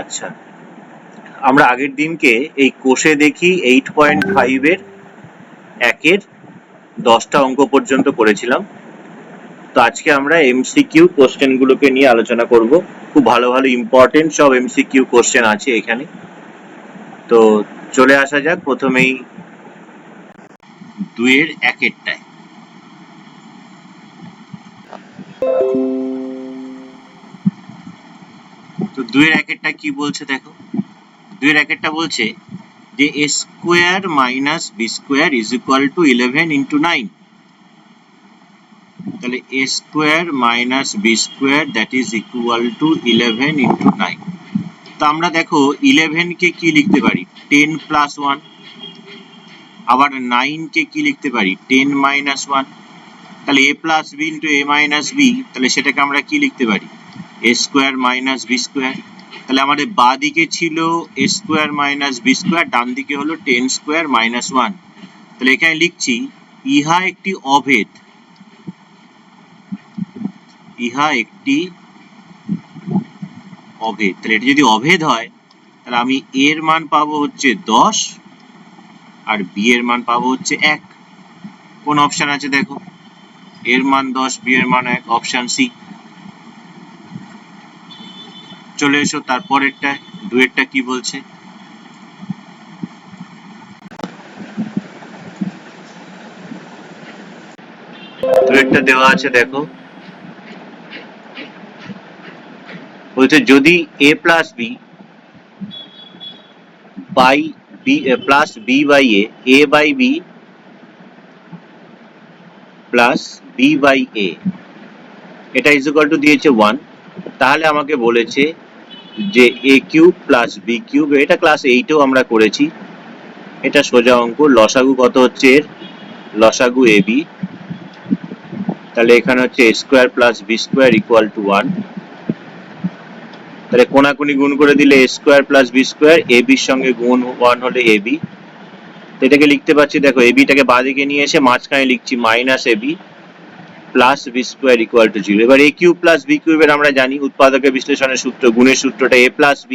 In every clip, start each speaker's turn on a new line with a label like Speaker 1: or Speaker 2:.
Speaker 1: আচ্ছা, আমরা আগের দিনকে এই কোষে দেখি 8.5 এর 1-এর 10টা অঙ্ক পর্যন্ত করেছিলাম। তো আজকে আমরা এমসিকিউ কোশ্চেন গুলোকে নিয়ে আলোচনা করব। খুব ভালো ভালো ইম্পর্টেন্ট সব এমসিকিউ কোশ্চেন আছে এখানে। তো চলে আসা যাক প্রথমেই 2-এর 1-এরটায়। তো 2-এর 1-এরটা কি বলছে দেখো। 2-এর 1-এরটা বলছে যে a square minus b square is equal to 11 into 9। তাহলে a square minus b square that is equal to 11 into 9। তো আমরা দেখো 11 কে কি লিখতে পারি 10 plus 1, আবার 9 কে কি লিখতে পারি 10 minus 1। তাহলে a plus b into a minus b, তাহলে সেটাকে আমরা কি লিখতে পারি a square minus b square। তাহলে আমাদের বাঁ দিকে ছিল a square minus b square, ডান দিকে হলো 10 square minus 1। তাহলে এখানে লিখছি ইহা একটি অভেদ, ইহা একটি অভেদ। তাহলে এটা যদি অভেদ হয় তাহলে আমি a এর মান পাবো হচ্ছে 10 আর b এর মান পাবো হচ্ছে 1। কোন অপশন আছে দেখো, a এর মান 10 b এর মান 1, অপশন সি। চলে এসো তারপরেরটা 2-এরটা কি বলছে। 2-এরটা দেওয়া আছে দেখো, বলছে যদি a plus b by b plus b by a by b plus b by a, এটা ইজ ইকুয়াল টু দিয়েছে 1। তাহলে আমাকে বলেছে যে a cube plus b cube, এটা ক্লাস 8এও আমরা করেছি, এটা সোজা অঙ্ক। লসাগু কত হচ্ছে এর, লসাগু ab। তাহলে এখানে হচ্ছে a square plus b square equal two 1। তাহলে কোনাকুনি গুণ করে দিলে a square plus b square, ab এর সঙ্গে গুণ 1 হলে ab। এটাকে লিখতে পাচ্ছি দেখো, ab টাকে বাঁদিকে নিয়ে এসে মাঝখানে লিখছি minus ab plus B square equal to 0। এবার a কিউব প্লাস b কিউবের আমরা জানি উৎপাদকের বিশ্লেষণের সূত্র, গুণের সূত্রটা a plus b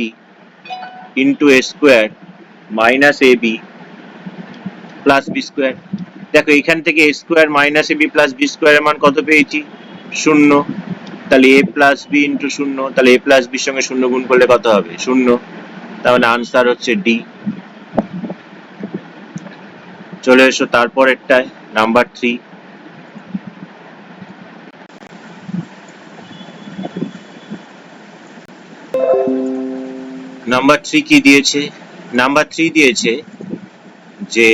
Speaker 1: into a square minus ab plus B square. দেখো এখান থেকে a square minus ab plus B স্কোয়ারের মান কত পেয়েছি 0। তাহলে a প্লাস b ইন্টু 0, তাহলে a প্লাস b সঙ্গে 0 গুণ করলে কত হবে 0। তাহলে আনসার হচ্ছে ডি। চলে এসো তারপরেরটায় নাম্বার 3। নাম্বার 3 কি দিয়েছে, নাম্বার 3 দিয়েছে যে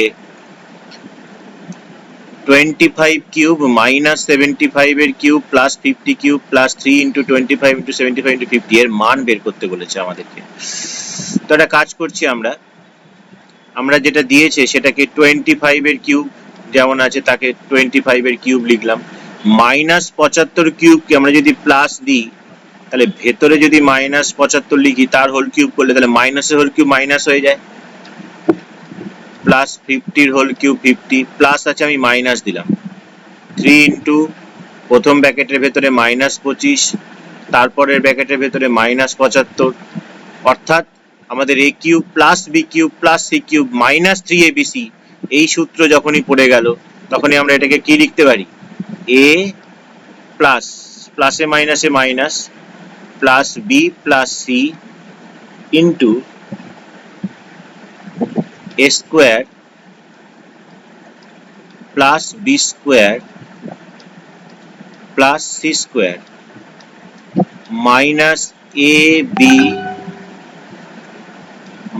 Speaker 1: 25 কিউব মাইনাস 75 এর cube plus 50 cube plus 3 into 25 into 75 into 50 এর মান বের করতে বলেছে আমাদেরকে। তো একটা কাজ করছি আমরা যেটা দিয়েছে সেটাকে 25 এর কিউব যেমন আছে তাকে 25 এর কিউব লিখলাম, মাইনাস 75 কিউবকে আমরা যদি প্লাস দিই তাহলে ভেতরে যদি মাইনাস 75 লিখি তার হোল কিউব করলে তাহলে মাইনাসের হোল কিউব মাইনাস হয়ে যায়, প্লাস 50 হোল কিউব 50, প্লাস আছে আমি মাইনাস দিলাম 3 ইন্টু প্রথম ব্র্যাকেটের ভেতরে মাইনাস 25, তারপরের ব্র্যাকেটের ভেতরে মাইনাস 75। অর্থাৎ আমাদের a cube plus b cube plus c cube minus 3abc এই সূত্র যখনই পড়ে গেল তখনই আমরা এটাকে কি লিখতে পারি a প্লাস প্লাসে মাইনাসে minus plus b plus c into a square plus b square plus c square minus a b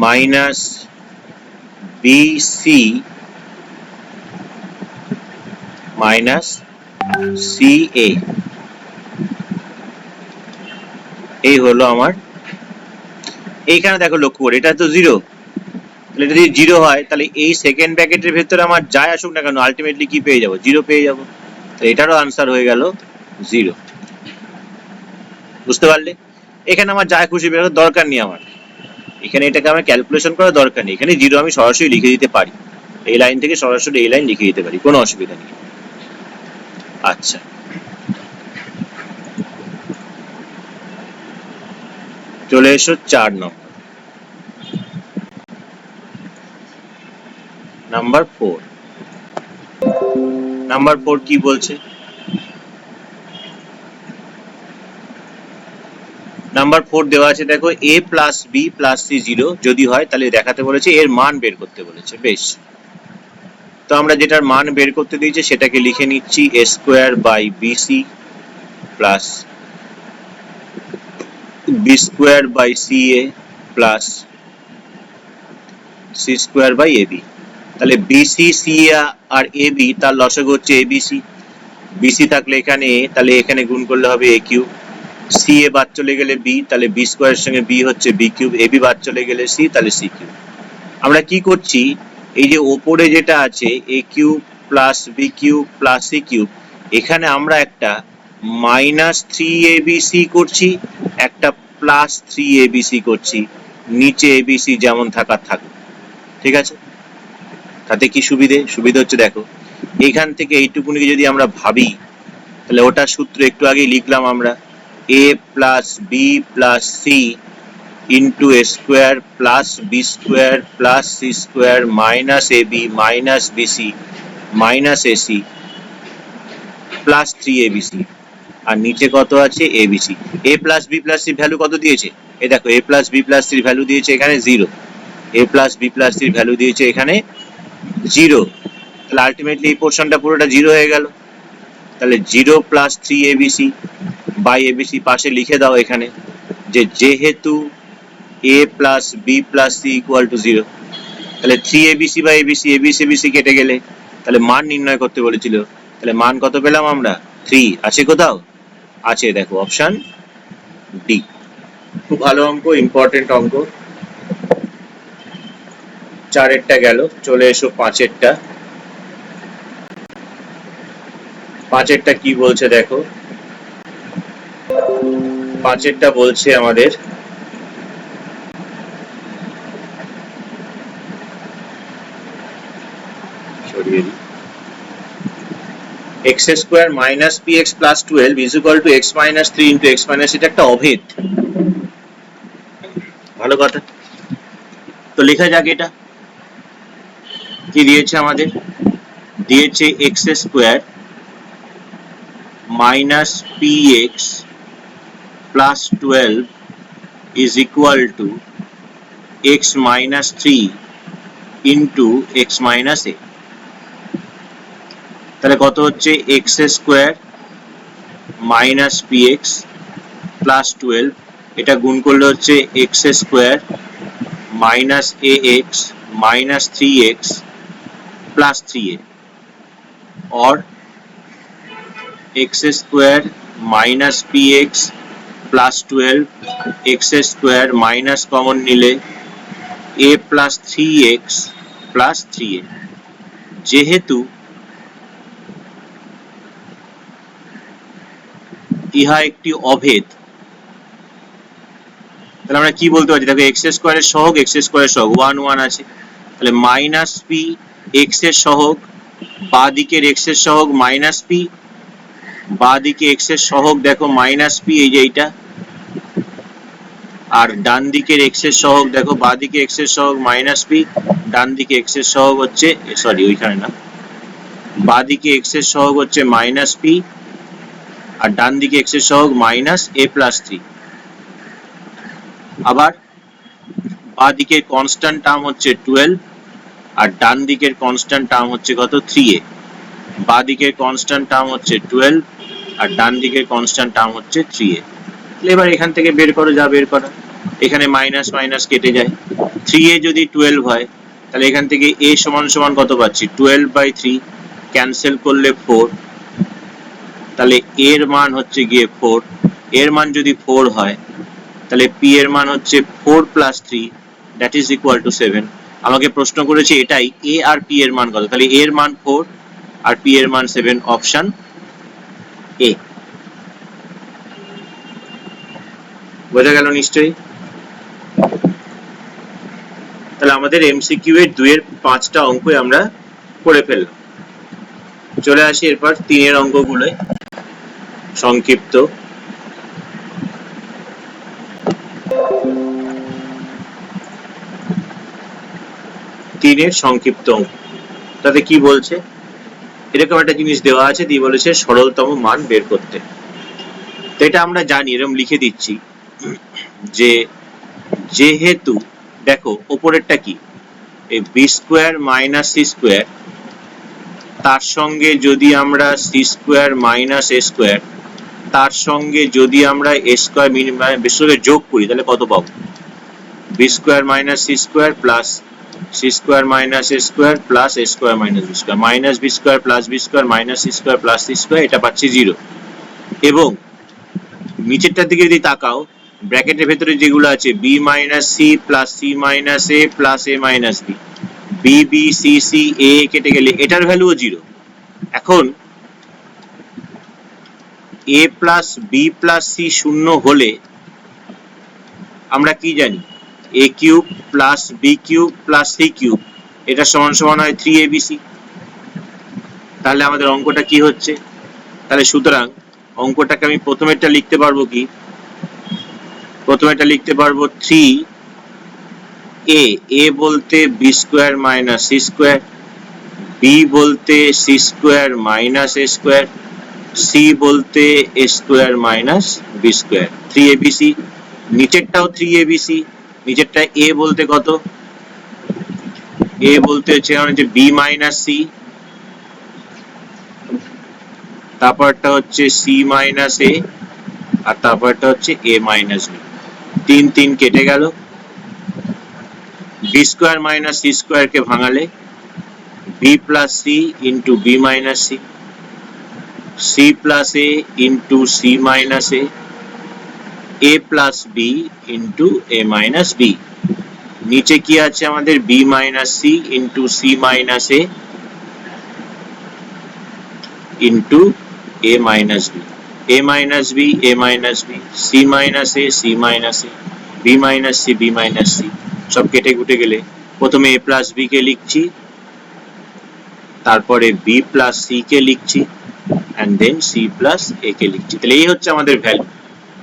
Speaker 1: minus bc minus ca। এই হলো আমার, এইখানে দেখো লক্ষ্য করে এটা তো 0, তাহলে এটা যদি 0 হয় তাহলে এই সেকেন্ড ব্র্যাকেটের ভেতরে আমার যাই আসুক না কেন আলটিমেটলি কি পেয়ে যাবো 0 পেয়ে যাবো। তো এটারও আনসার হয়ে গেল 0। বুঝতে পারলে, এখানে আমার যা খুশি বের করার দরকার নেই, আমার এখানে এটাকে আমার ক্যালকুলেশন করার দরকার নেই, এখানে 0 আমি সরাসরি লিখে দিতে পারি, এই লাইন থেকে সরাসরি এই লাইন লিখে দিতে পারি, কোনো অসুবিধা নেই। আচ্ছা চলে এসো 4 নম্বর, নাম্বার 4। নাম্বার 4 কি বলছে? নাম্বার 4 দেওয়া আছে, দেখো a plus B plus C 0 যদি হয় তাহলে দেখাতে বলেছে, এর মান বের করতে বলেছে। বেশ, তো আমরা যেটার মান বের করতে দিয়েছে সেটাকে লিখে নিচ্ছি a square by BC plus B square by C A plus C square by AB. তাহলে বিসি সি আর এবি তার লসাগু হচ্ছে এবিসি। বিসি থাকলে এখানে এ, তাহলে এখানে গুণ করলে হবে এ কিউব। সি এ বাদ চলে গেলে বি, তাহলে বি স্কোয়ারের সঙ্গে বি হচ্ছে বি কিউব। এবি বাদ চলে গেলে সি, তাহলে সি কিউব। আমরা কি করছি, এই যে ওপরে যেটা আছে a cube plus b cube plus c cube, এখানে আমরা একটা মাইনাস 3abc করছি, একটা প্লাস 3abc করছি। নিচে এবিসি যেমন থাকার থাকুক, ঠিক আছে? তাতে কি সুবিধে? সুবিধা হচ্ছে দেখো, এখান থেকে এইটুকুনিকে যদি আমরা ভাবি, তাহলে ওটার সূত্র একটু আগেই লিখলাম আমরা, a plus B plus C into A square plus B square plus C square minus A B minus BC minus AC plus 3abc। আর নিচে কত আছে? abc। a plus B plus C value কত দিয়েছে? এই দেখো, a প্লাস বি প্লাস সির value দিয়েছে এখানে 0। a প্লাস বি প্লাস সির ভ্যালু দিয়েছে এখানে 0। তাহলে আলটিমেটলি এই পোর্শনটা পুরোটা 0 হয়ে গেল। তাহলে 0 প্লাস 3abc বাই abc পাশে লিখে দাও এখানে, যে যেহেতু a plus B plus C equal to 0, তাহলে 3abc by abc, abc abc কেটে গেলে, তাহলে মান নির্ণয় করতে বলেছিল। তাহলে মান কত পেলাম আমরা? 3। আছে কোথাও? আছে, দেখো অপশন ডি। খুব ভালো অঙ্ক, ইম্পর্টেন্ট অঙ্ক। 4এরটা গেল, চলে এসো 5এরটা। 5এরটা কি বলছে দেখো, 5এরটা বলছে আমাদের x square minus px plus 12 is equal to x minus 3 into x minus, এটা একটা অভেদ। ভালো কথা, তো লেখা যাক এটা কি দিয়েছে আমাদের। দিয়েছে x square minus px plus 12 is equal to x minus 3 into x minus a। তাহলে কত হচ্ছে? x square minus px plus 12, এটা গুণ করলে হচ্ছে x square minus ax minus 3x plus 3a, और x square minus px plus 12 x square minus common निले a plus 3x plus 3a। যেহেতু ইহা একটি অভেদ, তাহলে আমরা কি বলতে পারি? দেখো x স্কয়ারের সহগ x স্কয়ারের সহগ 1 1 আছে, তাহলে মাইনাস p x এর সহগ, বাঁ দিকের x এর সহগ মাইনাস p, বাঁ দিকে x এর সহগ দেখো মাইনাস p, এই যে এইটা। আর ডান দিকের x এর সহগ দেখো, বাঁ দিকে x এর সহগ মাইনাস p, ডান দিকে x এর সহগ হচ্ছে, সরি ওইখানে না, বাঁ দিকে x এর সহগ হচ্ছে মাইনাস p, আর ডান দিকে x এর সহগ মাইনাস a প্লাস 3। আবার বাঁ দিকের কনস্ট্যান্ট টার্ম হচ্ছে 12, আর ডান দিকের কনস্ট্যান্ট টার্ম হচ্ছে কত? 3a। বাঁ দিকের কনস্ট্যান্ট টার্ম হচ্ছে 12, আর ডান দিকের কনস্ট্যান্ট টার্ম হচ্ছে 3a। এবার এখান থেকে বের করো যা বের করা, এখানে মাইনাস মাইনাস কেটে যায়। 3a যদি 12 হয়, তাহলে এখান থেকে a সমান সমান কত পাচ্ছি? 12/3, ক্যান্সেল করলে 4, তাহলে এর মান হচ্ছে গিয়ে 4। এর মান যদি 4 হয়, তাহলে p এর মান হচ্ছে 4 plus 3, that is equal to 7। আমাকে প্রশ্ন করেছে এটাই, a আর p এর মান কত, তাহলে এর মান 4 আর p এর মান 7, অপশন এ। বোঝা গেল নিশ্চয়ই? তাহলে আমাদের এমসিকিউ এর 2 এর 5টা অঙ্কই আমরা করে ফেললাম। চলে আসি এরপর 3 এর অঙ্কগুলোয় সংক্ষিপ্ত। 3 এর সংক্ষিপ্ত অঙ্ক। তাতে কি বলছে, এরকম একটা জিনিস দেওয়া আছে, দিয়ে বলেছে সরলতম মান বের করতে। তো এটা আমরা জানি, এরকম লিখে দিচ্ছি যে যেহেতু দেখো ওপরেরটা কি, এই B square minus C square, তার সঙ্গে যদি আমরা সি স্কোয়ার মাইনাস এ স্কোয়ার, তার সঙ্গে যদি আমরা এ স্কোয়ার বেশি যোগ করি, তাহলে কত পাবো? B square minus C square plus C square minus A square plus a square minus B square, minus B square plus B square minus C square plus C square, এটা পাচ্ছি 0। এবং নিচেরটার দিকে যদি তাকাও, ব্র্যাকেটের ভেতরে যেগুলো আছে b minus c plus C minus a plus a minus b, b b c c a কেটে গেলে এটার ভ্যালুও 0। এখন a plus B plus C শূন্য হলে আমরা কি জানি, a cube plus b cube plus c cube, এটা সমান সমান হয় 3abc। তাহলে আমাদের অঙ্কটা কি হচ্ছে? তাহলে সুতরাং অঙ্কটাকে আমি প্রথমেরটা লিখতে পারবো কি, প্রথমেরটা লিখতে পারবো 3a, এ বলতে b square minus C square, b বলতে সি স্কোয়ার মাইনাস এ স্কোয়ার, সি বলতে a square minus B square, 3abc। নিচেরটাও 3abc, নিচেরটা এ বলতে কত, এ বলতে হচ্ছে বি মাইনাস সি, তারপরটা হচ্ছে সি মাইনাস এ, আর তারপরটা হচ্ছে এ মাইনাস বি। 3 3 কেটে গেল, b square minus C square কে ভাঙালে b plus C into b minus c, c plus a into c minus a plus b into a minus b. নিচে কি আছে আমাদের, b minus c into c minus a into a minus b, a minus b a minus b, c minus a c minus A, B minus c b minus c, সব কেটে কুটে গেলে প্রথমে এ plus B কে লিখছি, তারপরে B plus C K লিখছি, and then C plus এ কে লিখছি। তাহলে এই হচ্ছে আমাদের ভ্যালু।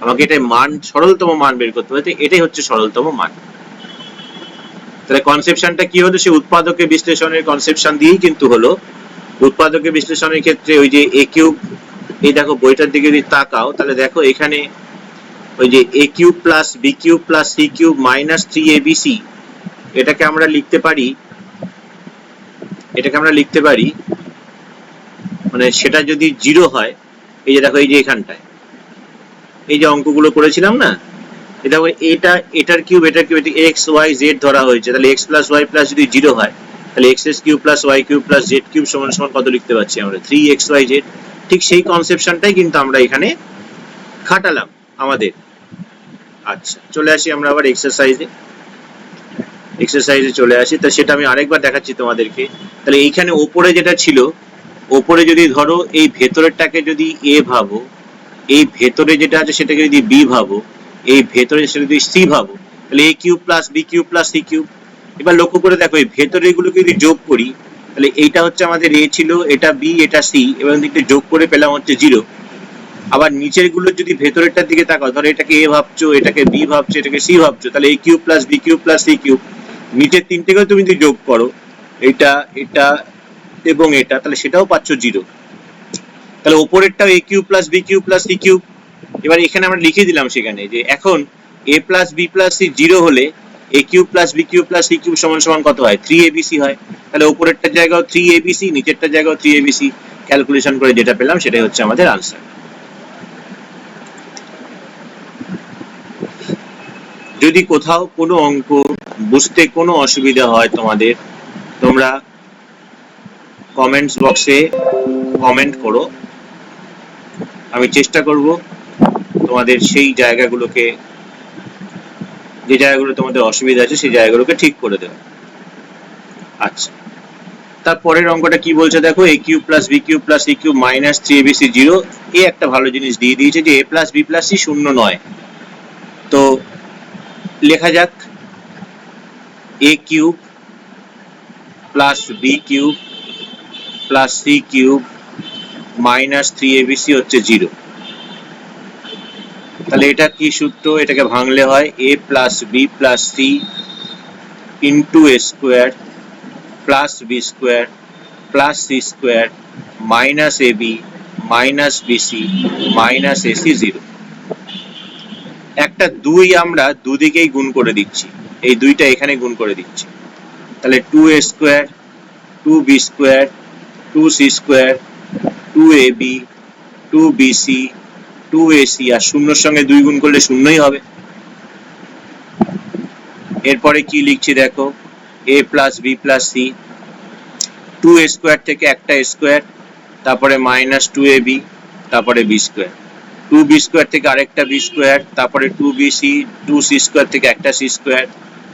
Speaker 1: আমাকে এটা মান, সরলতম মান বের করতে হবে, এটাই হচ্ছে সরলতম মান। তাহলে কনসেপশনটা কি হলো, সে উৎপাদকের বিশ্লেষণের কনসেপশন দিয়েই কিন্তু হলো। উৎপাদকের বিশ্লেষণের ক্ষেত্রে ওই যে এ কিউব, এই দেখো বইটার দিকে যদি তাকাও, তাহলে দেখো এখানে ওই যে a cube plus b cube plus c cube minus 3abc, এটাকে আমরা লিখতে পারি, এটাকে আমরা লিখতে পারি মানে সেটা যদি 0 হয়, এই যে দেখো এই যে এখানটায় এই যে অঙ্কগুলো করেছিলাম না, এটা এটা এটার কিউব এটার কিউব, এক্স ওয়াই জেড ধরা হয়েছে, তাহলে এক্স প্লাস ওয়াই প্লাস যদি 0 হয়, তাহলে X S cube plus Y cube plus Z cube সমান সমান কত লিখতে পাচ্ছি আমরা, 3xyz। ঠিক সেই কনসেপশনটাই কিন্তু আমরা এখানে খাটালাম আমাদের। আচ্ছা, চলে আসি আমরা আবার এক্সারসাইজে, এক্সারসাইজে চলে আসি। তা সেটা আমি আরেকবার দেখাচ্ছি তোমাদেরকে। তাহলে এইখানে ওপরে যেটা ছিল, ওপরে যদি ধরো এই ভেতরেরটাকে যদি এ ভাবো, এই ভেতরে যেটা আছে সেটাকে যদি বি ভাবো, এই ভেতরে সেটা যদি সি ভাবো, তাহলে a cube plus b cube plus c cube. এবার লক্ষ্য করে দেখো এই ভেতরে এগুলোকে যদি যোগ করি, তাহলে এইটা হচ্ছে আমাদের এ ছিল, এটা বি এটা সি, এবং দিকটা যোগ করে পেলাম হচ্ছে 0। আবার নিচের গুলো যদি ভেতরেরটার দিকে তাকাও, ধরো এটাকে এ ভাবছো, এটাকে বি ভাবছো, এটাকে সি ভাবছো, তাহলে a cube plus b cube plus c cube, নিচের তিনটেকেও তুমি যদি যোগ করো, এটা এটা এবং এটা, তাহলে সেটাও পাচ্ছ 0। তাহলে ওপরেরটাও a cube plus b cube plus c cube. এবার এখানে আমরা লিখে দিলাম সেখানে যে এখন a plus B plus C 0 হলে a cube plus b cube plus c cube সমান সমান কত হয়, 3abc হয়। তাহলে ওপরেরটার জায়গাও 3abc, নিচেরটার জায়গাও 3abc, ক্যালকুলেশন করে যেটা পেলাম সেটাই হচ্ছে আমাদের আনসার। যদি কোথাও কোনো অঙ্ক বুঝতে কোনো অসুবিধা হয় তোমাদের, তোমরা কমেন্টস বক্সে কমেন্ট করো, আমি চেষ্টা করব তোমাদের সেই জায়গাগুলোকে, যে জায়গাগুলো তোমাদের অসুবিধা আছে সেই জায়গাগুলোকে ঠিক করে দেবে। আচ্ছা, তারপরের অঙ্কটা কি বলছে দেখো, a cube plus b cube plus c cube minus 3abc 0। এ একটা ভালো জিনিস দিয়ে দিয়েছে যে a plus B plus C শূন্য নয়। তো লেখা যাক, a cube plus b cube plus c cube minus 3abc হচ্ছে 0। তাহলে এটা কি সূত্র, এটাকে ভাঙলে হয় a plus B plus C into A square plus B square plus C square minus A B minus BC minus ac 0। একটা 2 আমরা দুদিকেই গুণ করে দিচ্ছি, এই দুইটা এখানে গুণ করে দিচ্ছি, তাহলে 2a square 2b square 2c square 2ab 2bc 2ac, আর শূন্যর সঙ্গে 2 গুণ করলে শূন্যই হবে। এরপরে কি লিখছি দেখো, a plus B plus C, 2a square থেকে একটা স্কোয়ার, তারপরে মাইনাস 2ab, তারপরে বি স্কোয়ার, 2b স্কোয়ার থেকে আরেকটা বি স্কোয়ার, তারপরে 2bc, 2c স্কোয়ার থেকে একটা সি স্কোয়ার,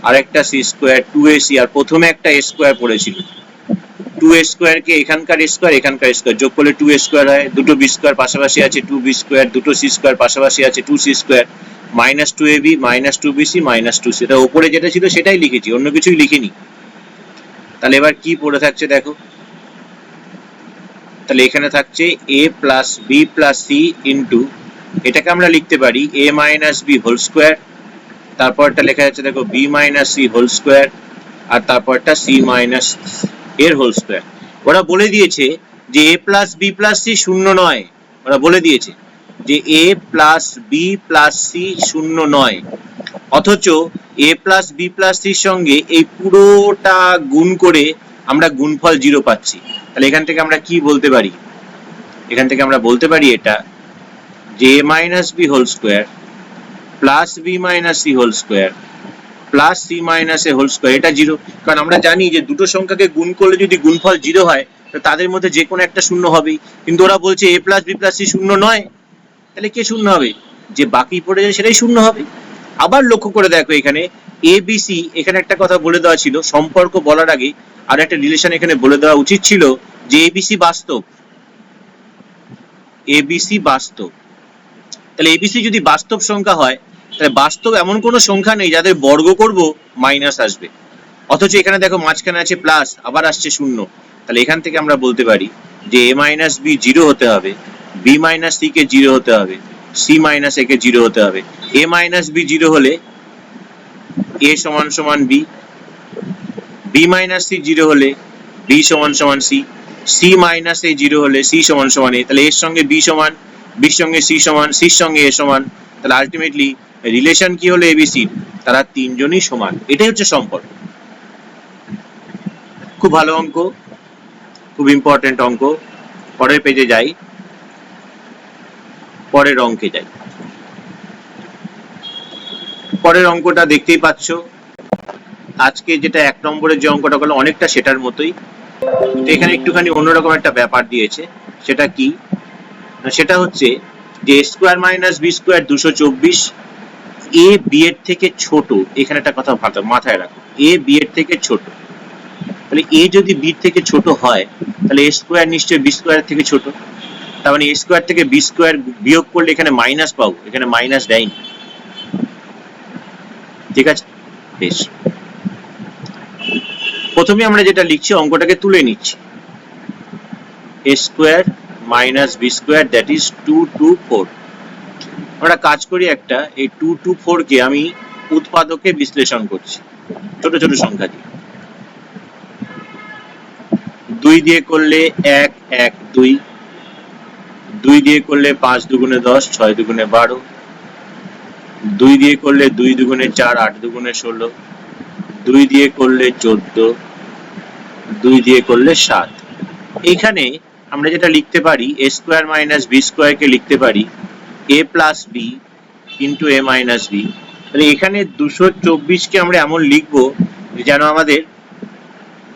Speaker 1: আরেকটা সি স্কোয়ার 2ac, আর প্রথমে একটা a স্কোয়ার পড়েছিল, 2a স্কোয়ার কে এখানকার স্কোয়ার এখানকার স্কোয়ার যোগ করলে 2a স্কোয়ার হয়, দুটো বি স্কোয়ার পাশাপাশি আছে 2b স্কোয়ার, দুটো সি স্কোয়ার পাশাপাশি আছে 2c square, minus 2ab minus 2bc minus 2c। এটা উপরে যেটা ছিল সেটাই লিখেছি, অন্য কিছুই লিখিনি। তাহলে এবার কি পড়ে থাকছে দেখো, তাহলে এখানে থাকছে a plus B plus C into, এটাকে আমরা লিখতে পারি a minus B whole square, তারপরটা লেখা যাচ্ছে দেখো b minus C whole square, আর তারপরটা c minus a whole square. ওরা বলে দিয়েছে যে a plus B plus C শূন্য নয়, ওরা বলে দিয়েছে যে a plus B plus C শূন্য নয়, অথচ a প্লাস বি প্লাস সির সঙ্গে এই পুরোটা গুণ করে আমরা গুণফল 0 পাচ্ছি। তাহলে এখান থেকে আমরা কি বলতে পারি, এখান থেকে আমরা বলতে পারি এটা যে a minus B whole square plus B minus C whole square plus C minus A whole square, এটা 0। কারণ আমরা জানি যে দুটো সংখ্যাকে গুণ করলে যদি গুণফল 0 হয় তাদের মধ্যে যে কোনো একটা শূন্য হবেই, কিন্তু ওরা বলছে a plus B plus C শূন্য নয়, তাহলে কে শূন্য হবে, যে বাকি পড়ে যায় সেটাই শূন্য হবে। আবার লক্ষ্য করে দেখো এখানে এ বি সি, এখানে একটা কথা বলে দেওয়া ছিল সম্পর্ক বলার আগে, আর একটা রিলেশন এখানে বলে দেওয়া উচিত ছিল যে এবিসি বাস্তব, এবিসি বাস্তব। তাহলে এবিসি যদি বাস্তব সংখ্যা হয়, তাহলে বাস্তব এমন কোনো সংখ্যা নেই যাদের বর্গ করব মাইনাস আসবে, অথচ এখানে দেখো মাঝখানে আছে প্লাস, আবার আসছে শূন্য। তাহলে এখান থেকে আমরা বলতে পারি যে a মাইনাস বি 0 হতে হবে, b মাইনাস সি কে 0 হতে হবে, c মাইনাস এ কে 0 হতে হবে। a মাইনাস বি 0 হলে a সমান সমান b, b মাইনাস সি 0 হলে b সমান সমান c, c মাইনাস a 0 হলে c সমান সমান a। তাহলে এর সঙ্গে b সমান, b এর সঙ্গে c সমান, c এর সঙ্গে a সমান, তাহলে আলটিমেটলি রিলেশন কি হলো এবিসি, তারা তিনজনই সমান, এটাই হচ্ছে সম্পর্ক। খুব ভালো অঙ্ক, খুব ইম্পর্টেন্ট অঙ্ক। পরের পেজে যাই, পরের অঙ্কে যাই। পরের অঙ্কটা দেখতেই পাচ্ছ, আজকে যেটা 1 নম্বরের যে অঙ্কটা হলো অনেকটা সেটার মতোই, এখানে একটুখানি অন্যরকম একটা ব্যাপার দিয়েছে। সেটা কি, সেটা হচ্ছে যে a square minus B square 224, a b এর থেকে ছোট। এখানে একটা কথা মাথায় রাখো, a b এর থেকে ছোট। তাহলে a যদি b এর থেকে ছোট হয়, তাহলে a স্কোয়ার নিশ্চয়ই b স্কোয়ার থেকে ছোট, তার মানে a স্কোয়ার থেকে b স্কোয়ার বিয়োগ করলে এখানে মাইনাস পাবো, এখানে মাইনাস দেয়নি, ঠিক আছে। বেশ, প্রথমে আমরা যেটা লিখছি অঙ্কটাকে তুলে নিচ্ছি, a square minus B square that is 224। আমরা কাজ করি একটা, এই 224 কে আমি উৎপাদকে বিশ্লেষণ করছি ছোট ছোট সংখ্যা দিয়ে। 2 দিয়ে করলে 1 1 2, 2 দিয়ে করলে 5 দুগুণে 10 6 দুগুণে 12, 2 দিয়ে করলে 2 দুগুণে 4 8 দুগুণে 16, 2 দিয়ে করলে 14, 2 দিয়ে করলে 7। এখানে আমরা যেটা লিখতে পারি a square minus B square কে লিখতে পারি a plus b into a minus B. তাহলে এখানে 224 কে আমরা এমন লিখবো যেন আমাদের,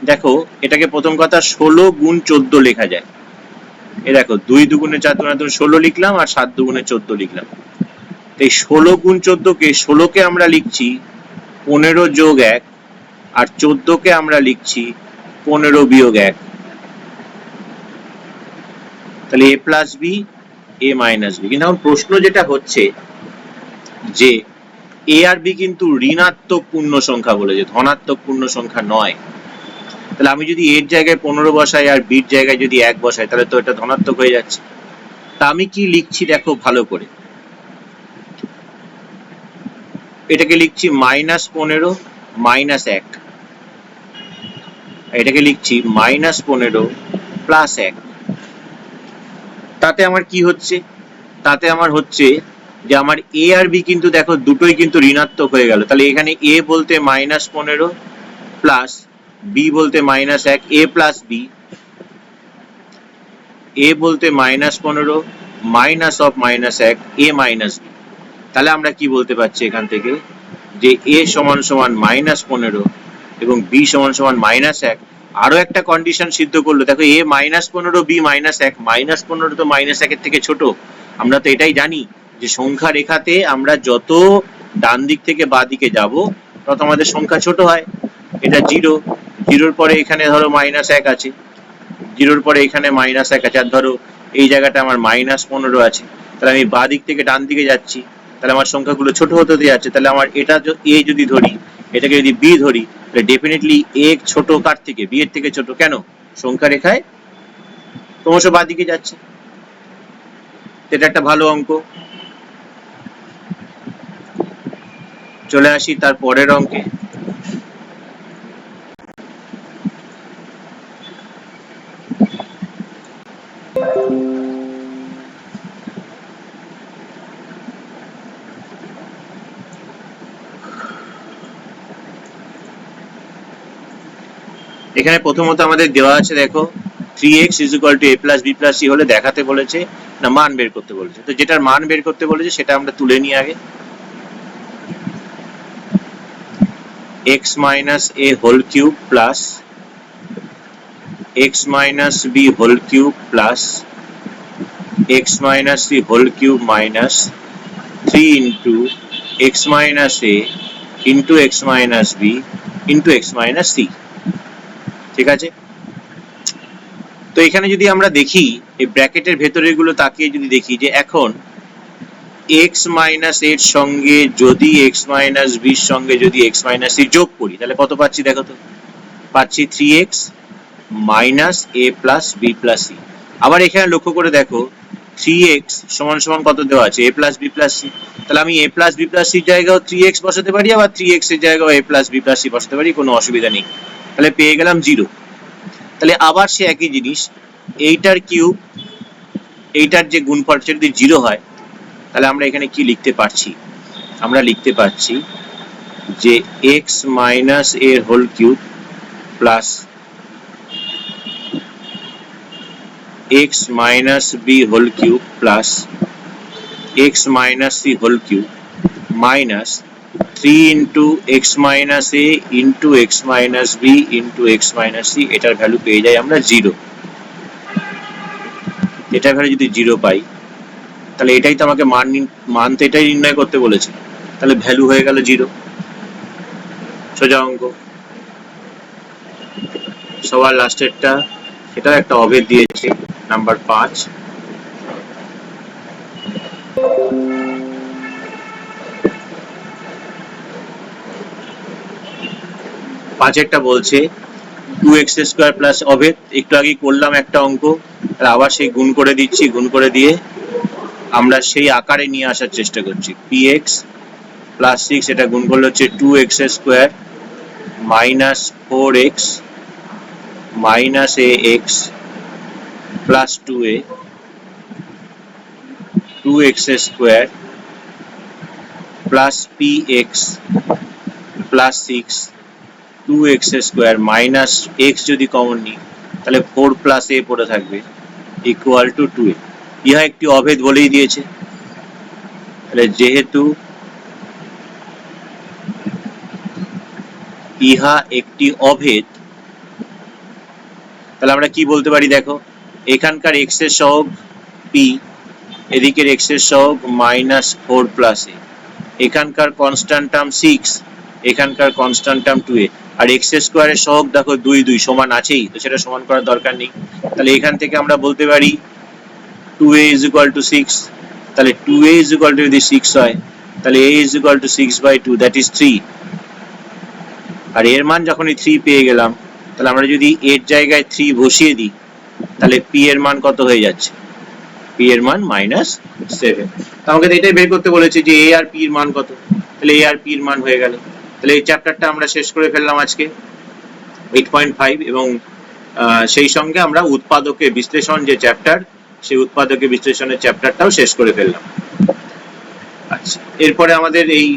Speaker 1: দেখো এটাকে প্রথম কথা 16 গুণ 14 লেখা যায়। এ দেখো 2 দুগুণে 4 দুগুণে 16 লিখলাম, আর 7 দুগুণে 14 লিখলাম। এই 16 গুণ 14 কে, 16 কে আমরা লিখছি 15 যোগ 1, আর 14 কে আমরা লিখছি 15 বিয়োগ 1। তাহলে a plus B a minus B. কিন্তু এখন প্রশ্ন যেটা হচ্ছে যে a আর b কিন্তু ঋণাত্মক পূর্ণ সংখ্যা বলেছে, ধনাত্মক পূর্ণ সংখ্যা নয়। তাহলে আমি যদি এর জায়গায় 15 বসাই আর বির জায়গায় যদি 1 বসাই, তাহলে তো এটা ধনাত্মক হয়ে যাচ্ছে। তা আমি কি লিখছি দেখো ভালো করে, এটাকে লিখছি মাইনাস 15 মাইনাস 1। এটাকে লিখছি -15 প্লাস 1। তাতে আমার কি হচ্ছে, তাতে আমার হচ্ছে যে আমার এ আর বি কিন্তু দেখো দুটোই কিন্তু ঋণাত্মক হয়ে গেল। তাহলে এখানে এ বলতে -15 প্লাস বি বলতে -1, এ প্লাস বি, এ বলতে -15 minus of -1 A minus B. তাহলে আমরা কি বলতে পারছি এখান থেকে যে এ সমান সমান -15 এবং বি সমান সমান -1। আরো একটা কন্ডিশন সিদ্ধ করলো, দেখো এ -15 বি -1, -15 তো -1 থেকে ছোট। আমরা তো এটাই জানি যে সংখ্যা রেখাতে আমরা যত ডান দিক থেকে বাঁ দিকে যাব তত আমাদের সংখ্যা ছোট হয়। এটা 0, 0-র পরে এখানে ধরো -1 আছে, 0-র পরে এখানে -1 আছে, আর ধরো এই জায়গাটা আমার -15 আছে। তাহলে আমি বাঁ দিক থেকে ডান দিকে যাচ্ছি, তাহলে আমার সংখ্যাগুলো ছোট হতে যাচ্ছে। তাহলে আমার এটা এ যদি ধরি, এটাকে যদি বি ধরি, তাহলে ডেফিনেটলি এ ছোট কার থেকে, বি এর থেকে ছোট। কেন? সংখ্যা রেখায় ক্রমশ বাঁ দিকে যাচ্ছে। এটা একটা ভালো অঙ্ক। চলে আসি তার পরের অঙ্কে। এখানে প্রথমত আমাদের দেওয়া আছে, দেখো 3x = a + b + c হলে দেখাতে বলেছে না মান বের করতে বলেছে। তো যেটার মান বের করতে বলেছে সেটা আমরা তুলে নিই আগে। x - a whole cube plus x - b whole cube plus x - c whole cube minus 3 into x - a into x - b into x - c। ঠিক আছে? তো এখানে যদি আমরা দেখি এই ব্র্যাকেটের ভেতরের গুলো তাকিয়ে যদি দেখি যে এখন x - এর সঙ্গে যদি x - b এর সঙ্গে যদি x - c যোগ করি তাহলে কত পাচ্ছি দেখো তো। পাচ্ছি 3x minus a plus b plus c। আবার এখানে লক্ষ্য করে দেখো 3x সমান সমান কত দেওয়া আছে, a plus b plus c। তাহলে আমি a plus b plus c জায়গায় 3x বসাতে পারি, আবার 3x এর জায়গায় a plus b plus c বসাতে পারি, কোনো অসুবিধা নেই। তাহলে পেয়ে গেলাম 0। তাহলে আবার সে একই জিনিস, এইটার কিউব এইটার যে গুণফল সেটা যদি 0 হয় তাহলে আমরা এখানে কি লিখতে পারছি, আমরা লিখতে পারছি যে x minus a whole cube plus x minus b whole cube plus x minus c whole cube minus 3 into x minus a into x minus b into x minus c। এটার ভ্যালু পেয়ে যাই আমরা 0। এটার value যদি 0 পাই তাহলে এটাই তো আমাকে মান তো এটাই নির্ণয় করতে বলেছে, তাহলে ভ্যালু হয়ে গেল 0। সোজা অঙ্ক। সবার লাস্টেরটা এটা একটা অভেদ দিয়েছে, নাম্বার 5। পাঁচেরটা বলছে 2x² প্লাস অভেদ, একটু আগে করলাম একটা অঙ্ক, আবার সেই গুণ করে দিচ্ছি, গুণ করে দিয়ে আমরা সেই আকারে নিয়ে আসার চেষ্টা করছি। px প্লাস 6 এটা গুণ করলে হচ্ছে 2x² minus 4x minus ax plus 2a 2x² plus px plus 6 2x² minus x যদি কমন নিই তাহলে 4 প্লাস a পড়ে থাকবে ইকুয়াল টু 2a। ইহা একটি অভেদ বলেই দিয়েছে। তাহলে যেহেতু ইহা একটি অভেদ তাহলে আমরা কি বলতে পারি দেখো, এখানকার x এর সহগ p, এদিকের x এর সহগ মাইনাস 4 প্লাস a, এখানকার কনস্ট্যান্ট টার্ম 6, এখানকার কনস্ট্যান্ট টার্ম 2a, আর x² এর সহগ দেখো 2 2 সমান আছেই, তো সেটা সমান করার দরকার নেই। তাহলে এখান থেকে আমরা বলতে পারি 2a = 6। তাহলে 2a = যদি 6 হয় তাহলে a = 6/2 দ্যাট ইজ 3। আর এর মান যখনই 3 পেয়ে গেলাম তাহলে আমরা যদি এর জায়গায় 3 বসিয়ে দিই তাহলে p এর মান কত হয়ে যাচ্ছে, p এর মান -7। আমাকে এটাই বের করতে বলেছে যে a আর p এর মান কত। তাহলে a আর p এর মান হয়ে গেল। তাহলে এই চ্যাপ্টারটা আমরা শেষ করে ফেললাম আজকে। 8.5 এবং সেই সঙ্গে আমরা উৎপাদকে বিশ্লেষণ যে চ্যাপ্টার, সেই উৎপাদকে বিশ্লেষণের চ্যাপ্টারটাও শেষ করে ফেললাম। আচ্ছা, এরপরে আমাদের এই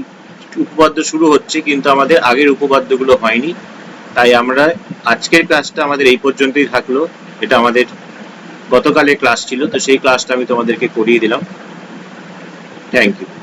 Speaker 1: উপপাদ্য শুরু হচ্ছে, কিন্তু আমাদের আগের উপপাদ্যগুলো হয়নি, তাই আমরা আজকের ক্লাসটা আমাদের এই পর্যন্তই থাকলো। এটা আমাদের গতকালের ক্লাস ছিল, তো সেই ক্লাসটা আমি তোমাদেরকে করিয়ে দিলাম। Thank you.